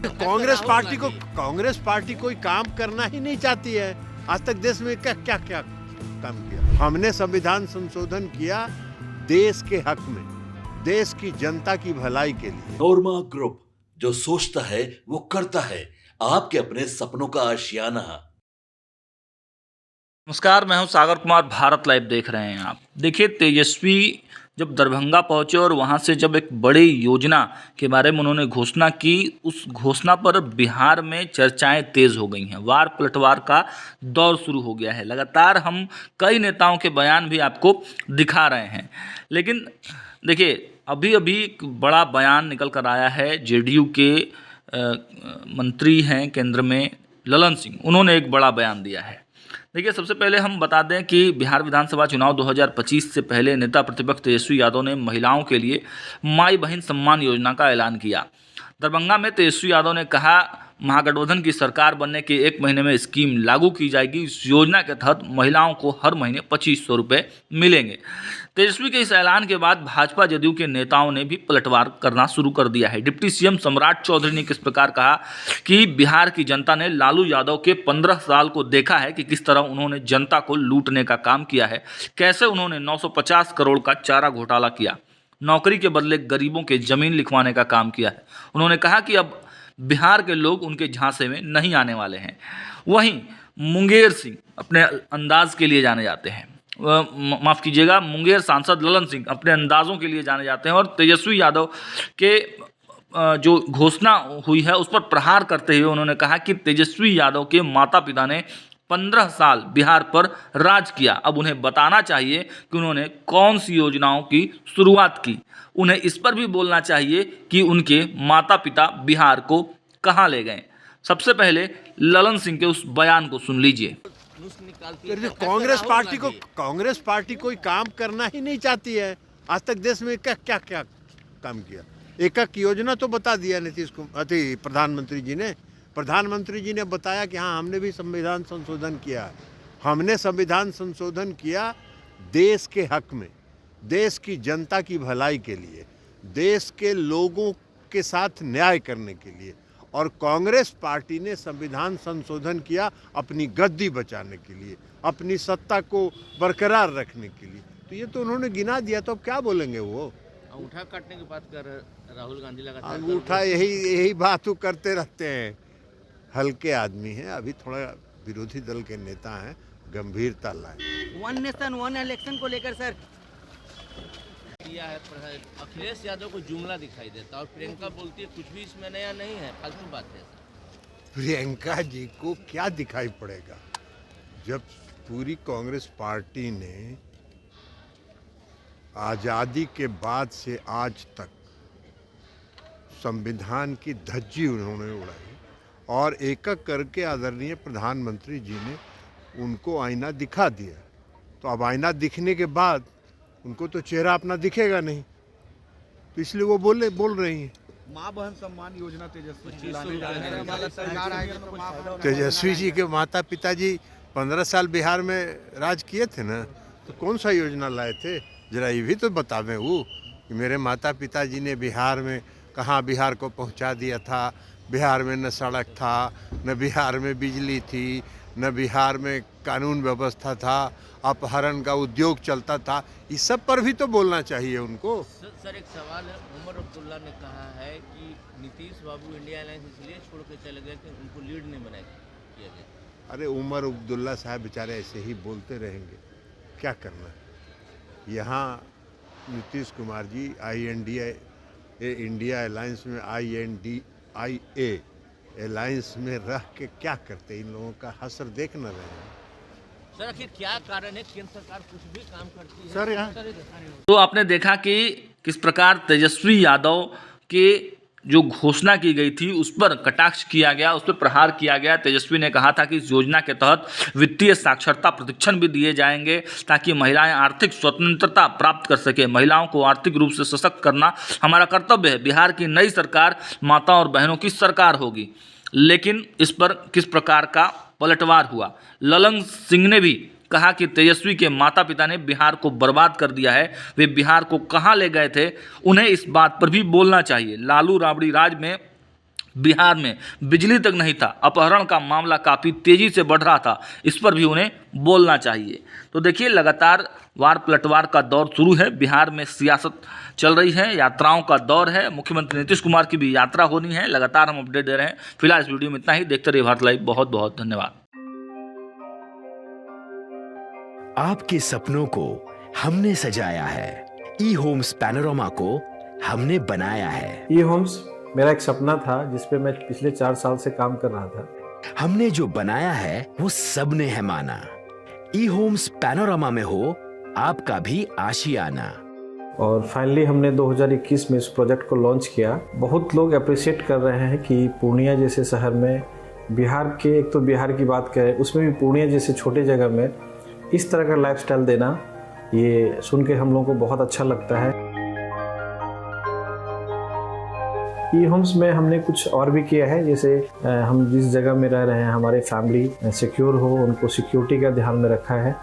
Congress party कोई काम करना ही नहीं चाहती है। आज तक देश में क्या क्या क्या काम किया। हमने संविधान संशोधन किया देश के हक में, देश की जनता की भलाई के लिए। नोरमा ग्रुप, जो सोचता है वो करता है। आपके अपने सपनों का आशियाना। नमस्कार, मैं हूं सागर कुमार। भारत लाइव देख रहे हैं आप। देखिए, तेजस्वी जब दरभंगा पहुंचे और वहां से जब एक बड़ी योजना के बारे में उन्होंने घोषणा की, उस घोषणा पर बिहार में चर्चाएं तेज हो गई हैं। वार पलटवार का दौर शुरू हो गया है। लगातार हम कई नेताओं के बयान भी आपको दिखा रहे हैं, लेकिन देखिए, अभी अभी एक बड़ा बयान निकल कर आया है। जेडीयू के मंत्री हैं केंद्र में, ललन सिंह, उन्होंने एक बड़ा बयान दिया है। देखिए, सबसे पहले हम बता दें कि बिहार विधानसभा चुनाव 2025 से पहले नेता प्रतिपक्ष तेजस्वी यादव ने महिलाओं के लिए माई बहन सम्मान योजना का ऐलान किया। दरभंगा में तेजस्वी यादव ने कहा, महागठबंधन की सरकार बनने के 1 महीने में स्कीम लागू की जाएगी। इस योजना के तहत महिलाओं को हर महीने 2500 रुपये मिलेंगे। तेजस्वी के इस ऐलान के बाद भाजपा जदयू के नेताओं ने भी पलटवार करना शुरू कर दिया है। डिप्टी सीएम सम्राट चौधरी ने किस प्रकार कहा कि बिहार की जनता ने लालू यादव के 15 साल को देखा है कि किस तरह उन्होंने जनता को लूटने का काम किया है, कैसे उन्होंने 950 करोड़ का चारा घोटाला किया, नौकरी के बदले गरीबों के जमीन लिखवाने का काम किया है। उन्होंने कहा कि अब बिहार के लोग उनके झांसे में नहीं आने वाले हैं। वहीं मुंगेर सिंह अपने अंदाज के लिए जाने जाते हैं, माफ़ कीजिएगा, मुंगेर सांसद ललन सिंह अपने अंदाज़ों के लिए जाने जाते हैं और तेजस्वी यादव के जो घोषणा हुई है उस पर प्रहार करते हुए उन्होंने कहा कि तेजस्वी यादव के माता पिता ने 15 साल बिहार पर राज किया। अब उन्हें बताना चाहिए कि उन्होंने कौन सी योजनाओं की शुरुआत की। उन्हें इस पर भी बोलना चाहिए कि उनके माता पिता बिहार को कहाँ ले गए। सबसे पहले ललन सिंह के उस बयान को सुन लीजिए। कांग्रेस पार्टी कोई काम करना ही नहीं चाहती है। आज तक देश में क्या क्या क्या काम किया। एक योजना तो बता दिया प्रधानमंत्री जी ने बताया कि हाँ, हमने भी संविधान संशोधन किया है। हमने संविधान संशोधन किया देश के हक में, देश की जनता की भलाई के लिए, देश के लोगों के साथ न्याय करने के लिए। और कांग्रेस पार्टी ने संविधान संशोधन किया अपनी गद्दी बचाने के लिए, अपनी सत्ता को बरकरार रखने के लिए। तो ये तो उन्होंने गिना दिया, तो अब क्या बोलेंगे वो। अंगूठा काटने की बात कर राहुल गांधी लगातार अंगूठा यही बात वो करते रहते हैं। हल्के आदमी हैं, अभी थोड़ा विरोधी दल के नेता हैं, गंभीरता लाए। वन नेशन वन इलेक्शन को लेकर सर किया है। अखिलेश यादव को जुमला दिखाई देता और प्रियंका बोलती है कुछ भी इसमें नया नहीं है, फालतू बात है। प्रियंका जी को क्या दिखाई पड़ेगा जब पूरी कांग्रेस पार्टी ने आज़ादी के बाद से आज तक संविधान की धज्जी उन्होंने उड़ाई और एक एक करके आदरणीय प्रधानमंत्री जी ने उनको आईना दिखा दिया। तो अब आईना दिखने के बाद उनको तो चेहरा अपना दिखेगा नहीं, तो इसलिए वो बोल रही हैं। माँ बहन सम्मान योजना तेजस्वी जी के माता पिता जी 15 साल बिहार में राज किए थे ना, तो कौन सा योजना लाए थे, जरा ये भी तो बतावें वो कि मेरे माता पिता जी ने बिहार में कहाँ बिहार को पहुँचा दिया था। बिहार में न सड़क था, न बिहार में बिजली थी, न बिहार में कानून व्यवस्था था, अपहरण का उद्योग चलता था। इस सब पर भी तो बोलना चाहिए उनको। सर एक सवाल है, उमर अब्दुल्ला ने कहा है कि नीतीश बाबू इंडिया अलायंस इसलिए छोड़ के चले गए कि उनको लीड नहीं बनाया किया गया। अरे उमर अब्दुल्ला साहब बेचारे ऐसे ही बोलते रहेंगे, क्या करना। यहाँ नीतीश कुमार जी इंडिया अलायंस में INDIA अलायंस में रह के क्या करते, इन लोगों का हसर देख न रहे हैं। सर आखिर क्या कारण है केंद्र सरकार कुछ भी काम करती है। सर यहाँ तो आपने देखा कि किस प्रकार तेजस्वी यादव के जो घोषणा की गई थी उस पर कटाक्ष किया गया, उस पर प्रहार किया गया। तेजस्वी ने कहा था कि इस योजना के तहत वित्तीय साक्षरता प्रशिक्षण भी दिए जाएंगे ताकि महिलाएं आर्थिक स्वतंत्रता प्राप्त कर सके। महिलाओं को आर्थिक रूप से सशक्त करना हमारा कर्तव्य है। बिहार की नई सरकार माता और बहनों की सरकार होगी। लेकिन इस पर किस प्रकार का पलटवार हुआ। ललन सिंह ने भी कहा कि तेजस्वी के माता पिता ने बिहार को बर्बाद कर दिया है, वे बिहार को कहाँ ले गए थे, उन्हें इस बात पर भी बोलना चाहिए। लालू राबड़ी राज में बिहार में बिजली तक नहीं था, अपहरण का मामला काफ़ी तेज़ी से बढ़ रहा था, इस पर भी उन्हें बोलना चाहिए। तो देखिए, लगातार वार पलटवार का दौर शुरू है, बिहार में सियासत चल रही है, यात्राओं का दौर है, मुख्यमंत्री नीतीश कुमार की भी यात्रा होनी है। लगातार हम अपडेट दे रहे हैं। फिलहाल इस वीडियो में इतना ही। देखते रहिए भारत लाइव। बहुत बहुत धन्यवाद। आपके सपनों को हमने सजाया है, ई होम्स पैनोरमा को हमने बनाया है। ई होम्स मेरा एक सपना था जिस पे मैं पिछले 4 साल से काम कर रहा था। हमने जो बनाया है वो सबने है माना। ई होम्स पैनोरमा में हो आपका भी आशियाना। और फाइनली हमने 2021 में इस प्रोजेक्ट को लॉन्च किया। बहुत लोग अप्रिशिएट कर रहे हैं कि पूर्णिया जैसे शहर में, बिहार के, एक तो बिहार की बात करें उसमें भी पूर्णिया जैसे छोटे जगह में इस तरह का लाइफस्टाइल देना, ये सुन के हम लोगों को बहुत अच्छा लगता है। ई होम्स में हमने कुछ और भी किया है, जैसे हम जिस जगह में रह रहे हैं हमारे फैमिली सिक्योर हो, उनको सिक्योरिटी का ध्यान में रखा है।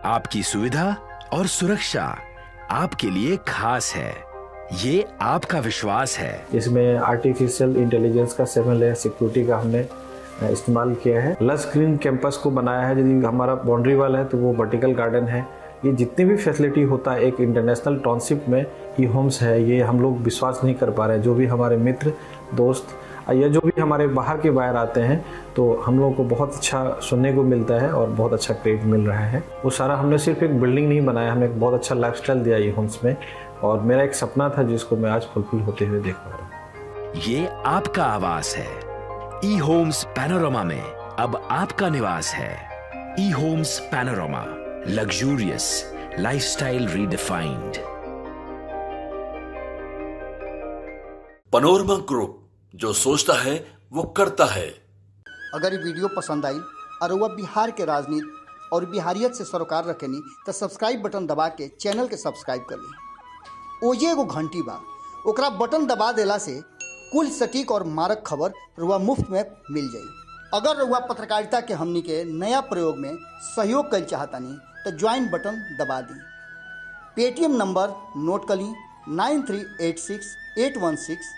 आपकी सुविधा और सुरक्षा आपके लिए खास है, ये आपका विश्वास है। इसमें आर्टिफिशियल इंटेलिजेंस का 7 लेयर सिक्योरिटी का हमने इस्तेमाल किया है। लस ग्रीन कैंपस को बनाया है। यदि हमारा बाउंड्री वाल है तो वो वर्टिकल गार्डन है। ये जितनी भी फैसिलिटी होता है एक इंटरनेशनल टाउनशिप में ई होम्स है, ये हम लोग विश्वास नहीं कर पा रहे हैं। जो भी हमारे मित्र दोस्त या जो भी हमारे बाहर के बाहर आते हैं तो हम लोगों को बहुत अच्छा सुनने को मिलता है और बहुत अच्छा क्रेडिट मिल रहा है। वो सारा हमने सिर्फ एक बिल्डिंग नहीं बनाया, हमें एक बहुत अच्छा लाइफस्टाइल दिया ई होम्स में, और मेरा एक सपना था जिसको मैं आज फुलफिल होते हुए देख पा रहा हूँ। ये आपका आवास है। ई होम्स पैनोरमा में अब आपका निवास है। E Homes Panorama, luxurious lifestyle redefined. Panorama group, जो सोचता है वो करता है। अगर ये वीडियो पसंद आई और वह बिहार के राजनीति और बिहारियत से सरोकार रखेनी तो सब्सक्राइब बटन दबा के चैनल के सब्सक्राइब कर ली। ओजे एगो घंटी बा, ओकरा बटन दबा देला से कुल सटीक और मारक खबर रुआ मुफ्त में मिल जाई। अगर रुआ पत्रकारिता के हमनी के नया प्रयोग में सहयोग कर चाहतानी तो ज्वाइन बटन दबा दी। पेटीएम नंबर नोट कर ली 9386816816